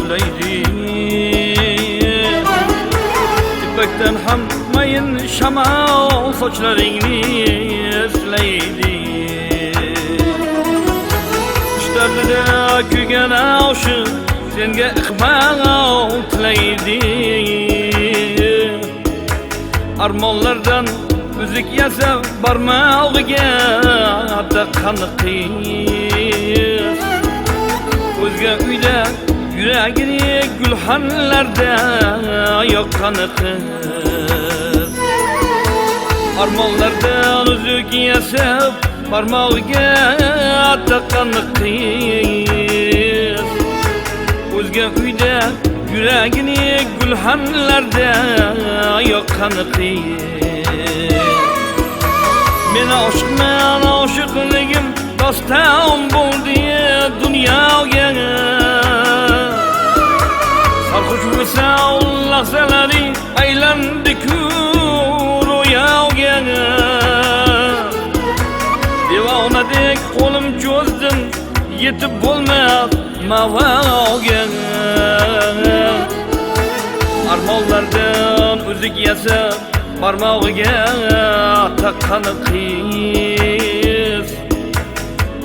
ulaydi. İpekten ham mayin shamol sochlaringni eslaydi. Qishlarda kuygan oshiq senga iqbol tilaydi. Armonlardan uzuk yasab barmog'iga taqqan qiz. O'zga uyda yuragini gulxanlarda yoqqan qiz. Armonlardan uzuk yasab barmog'iga taqqan qiz. O'zga uyda yuragini gulxanlarda yoqqan qiz. Men oshiqman, oshiqligim doston bo'ldi dunyoga. Sarxush misol lahzalari aylandi-ku ro'yoga. Devonadek qo'lim cho'zdim, yetib bo'lmas mavoga. Armonlardan uzuk yasab barmog'iga taqqan qiz.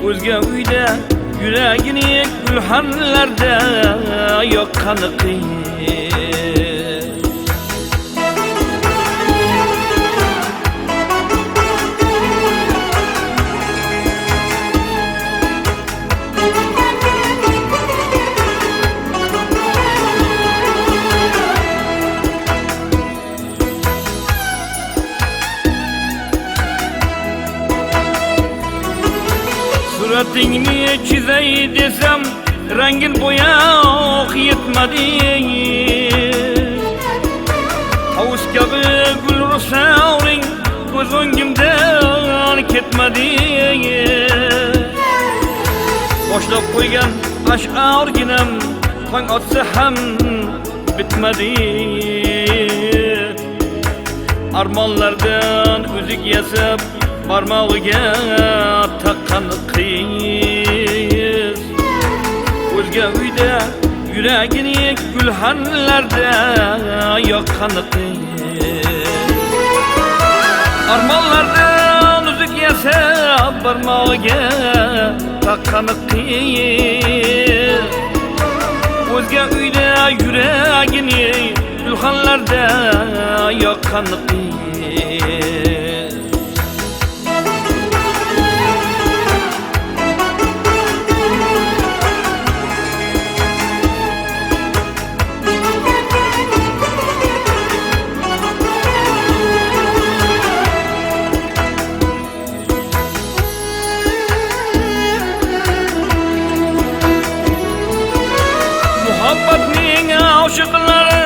O'zga uyda yuragini gulxanlarda yoqqan qiz. Suratingni chizay desam rangin bo'yoq yetmadi. Hovuz kabi gul rusauring ko'z o'ngimdan ketmadi. Boshlab qo'ygan ash'orginam tong otsa ham bitmadi. Armonlardan uzuk yasab barmog'iga taqqan qiz. O'zga uyda yuragini gulxanlarda yoqqan qiz. Armonlardan uzuk yasab barmog'iga taqqan qiz. O'zga uyda yuragini gulxanlarda yoqqan qiz. Muhabbatning oshiqlari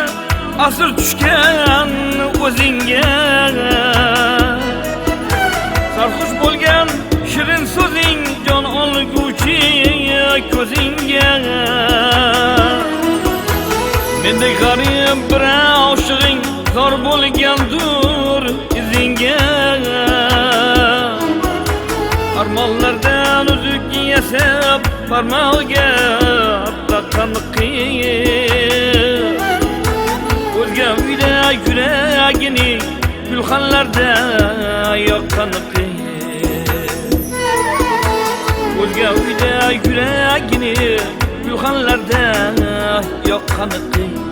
asir tushgan o'zingga. Sarxush bo'lgan shirin so'zing jon olguvchi ko'zingga. Mendek g'arib bir oshig'ing zor bo'lgandur izingga. Armonlardan uzuk yasab barmog'iga taqqan qiz. O'zga uyda yuragini gulxanlarda yoqqan qiz. O'zga uyda yuragini gulxanlarda yoqqan qiz.